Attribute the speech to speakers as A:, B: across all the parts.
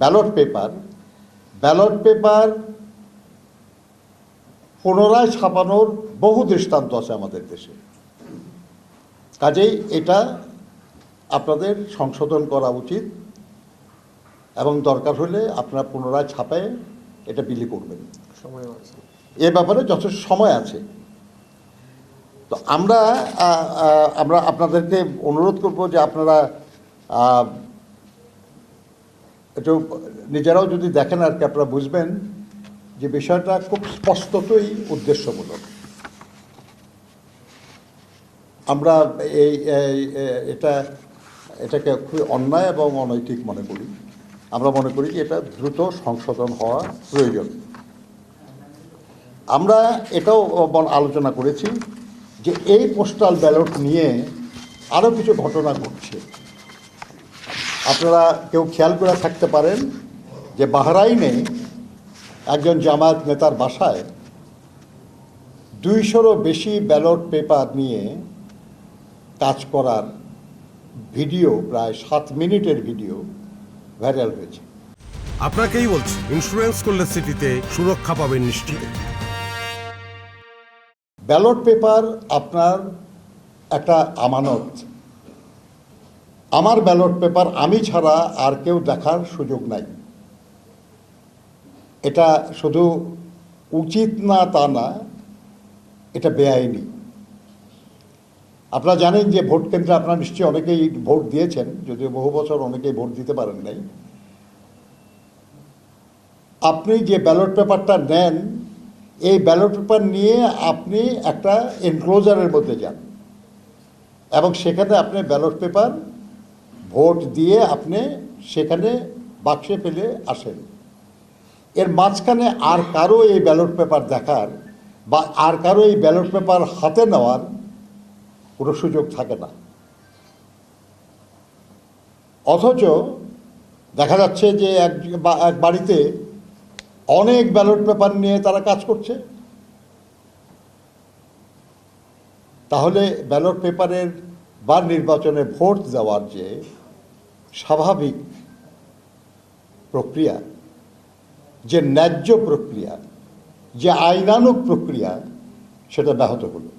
A: Ballot paper পুনরায় ছাপানোর বহু দৃষ্টান্ত আছে আমাদের দেশে। কাজেই এটা আপনাদের সংশোধন করা উচিত এবং দরকার হলে আপনারা পুনরায় ছাপায় এটা বিলি করবেন।
B: সময় আছে,
A: এ ব্যাপারে যথেষ্ট সময় আছে। তো আমরা আপনাদেরকে অনুরোধ করব যে আপনারা একটু নিজেরাও যদি দেখেন আর কি, আপনারা বুঝবেন যে বিষয়টা খুব স্পষ্টতই উদ্দেশ্যমূলক। আমরা এটাকে খুবই অন্যায় এবং অনৈতিক মনে করি। আমরা মনে করি যে এটা দ্রুত সংশোধন হওয়া প্রয়োজন। আমরা এটাও আলোচনা করেছি যে এই পোস্টাল ব্যালট নিয়ে আরও কিছু ঘটনা ঘটছে। আপনারা কেউ খেয়াল করে থাকতে পারেন যে বাহরাইনে একজন জামায়াত নেতার বাসায় 200-রও বেশি ব্যালট পেপার নিয়ে কাজ করার ভিডিও, প্রায় 7 মিনিটের ভিডিও ভাইরাল হয়েছে।
C: আপনাকেই বলছি, ইন্স্যুরেন্স করলে সিটিতে সুরক্ষা পাবেন নিশ্চিত।
A: ব্যালট পেপার আপনার একটা আমানত। আমার ব্যালট পেপার আমি ছাড়া আর কেউ দেখার সুযোগ নাই। এটা শুধু উচিত না তা না, এটা বেআইনি। আপনারা জানেন যে ভোট কেন্দ্রে আপনারা নিশ্চয়ই অনেকেই ভোট দিয়েছেন, যদিও বহু বছর অনেকেই ভোট দিতে পারেন নাই। আপনি যে ব্যালট পেপারটা নেন, এই ব্যালট পেপার নিয়ে আপনি একটা এনক্লোজারের মধ্যে যান এবং সেখানে আপনি ব্যালট পেপার ভোট দিয়ে আপনি সেখানে বাক্সে ফেলে আসেন। এর মাঝখানে আর কারো এই ব্যালট পেপার দেখার বা আর কারো এই ব্যালট পেপার হাতে নেওয়ার কোনো সুযোগ থাকে না। অথচ দেখা যাচ্ছে যে এক বাড়িতে অনেক ব্যালট পেপার নিয়ে তারা কাজ করছে। তাহলে ব্যালট পেপারের বা নির্বাচনে ভোট দেওয়ার যে স্বাভাবিক প্রক্রিয়া, যে ন্যায্য প্রক্রিয়া, যে আইনানুগ প্রক্রিয়া, সেটা ব্যাহত হলো।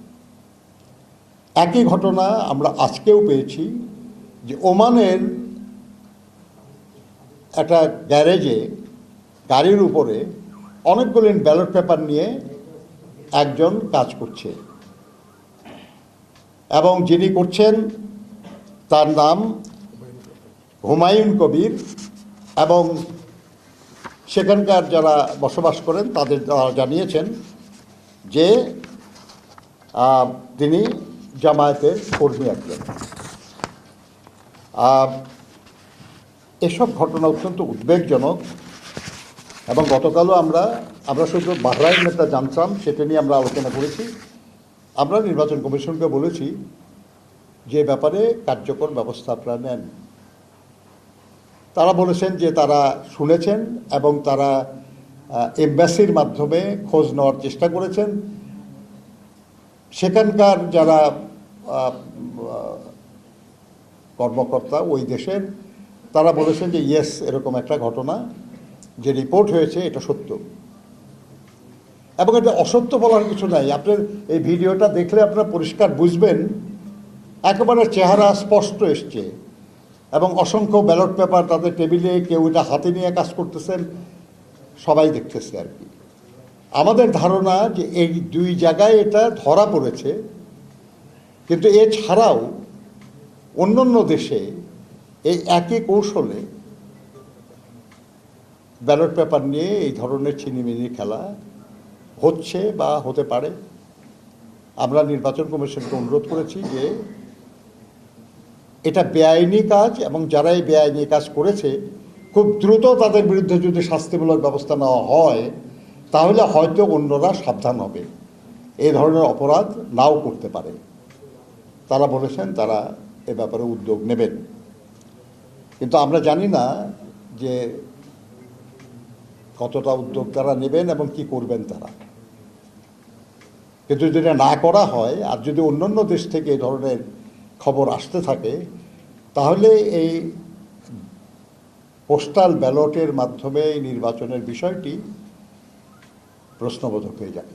A: একই ঘটনা আমরা আজকেও পেয়েছি যে ওমানের একটা গ্যারেজে গাড়ির উপরে অনেকগুলো ব্যালট পেপার নিয়ে একজন কাজ করছে এবং যিনি করছেন তার নাম হুমায়ুন কবির এবং সেখানকার যারা বসবাস করেন তাদের জানিয়েছেন যে তিনি জামায়াতের কর্মী একজন। এসব ঘটনা অত্যন্ত উদ্বেগজনক এবং গতকালও আমরা শুধু বাহরাইন নেতা জানতাম, সেটা নিয়ে আমরা আলোচনা করেছি। আমরা নির্বাচন কমিশনকে বলেছি যে ব্যাপারে কার্যকর ব্যবস্থা আপনারা নেন। তারা বলেছেন যে তারা শুনেছেন এবং তারা এমবাসির মাধ্যমে খোঁজ নেওয়ার চেষ্টা করেছেন। সেখানকার যারা কর্মকর্তা ওই দেশের, তারা বলেছেন যে ইয়েস, এরকম একটা ঘটনা যে রিপোর্ট হয়েছে এটা সত্য এবং এটা অসত্য বলার কিছু নাই। আপনার এই ভিডিওটা দেখলে আপনারা পরিষ্কার বুঝবেন, একেবারে চেহারা স্পষ্ট এসছে এবং অসংখ্য ব্যালট পেপার তাদের টেবিলে, কেউ এটা হাতে নিয়ে কাজ করতেছেন, সবাই দেখতেছে আর কি। আমাদের ধারণা যে এই 2 জায়গায় এটা ধরা পড়েছে, কিন্তু এছাড়াও অন্যান্য দেশে এই একই কৌশলে ব্যালট পেপার নিয়ে এই ধরনের ছিনিমিনি খেলা হচ্ছে বা হতে পারে। আমরা নির্বাচন কমিশনকে অনুরোধ করেছি যে এটা বেআইনি কাজ এবং যারা এই বেআইনি কাজ করেছে খুব দ্রুত তাদের বিরুদ্ধে যদি শাস্তিমূলক ব্যবস্থা নেওয়া হয়, তাহলে হয়তো অন্যরা সাবধান হবে, এই ধরনের অপরাধ নাও করতে পারে। তারা বলেছেন তারা এ ব্যাপারে উদ্যোগ নেবেন, কিন্তু আমরা জানি না যে কতটা উদ্যোগ তারা নেবেন এবং কি করবেন তারা। কিন্তু যদি না করা হয় আর যদি অন্যান্য দেশ থেকে এই ধরনের খবর আসতে থাকে, তাহলে এই পোস্টাল ব্যালটের মাধ্যমে এই নির্বাচনের বিষয়টি প্রশ্নবোধক হয়ে যাবে।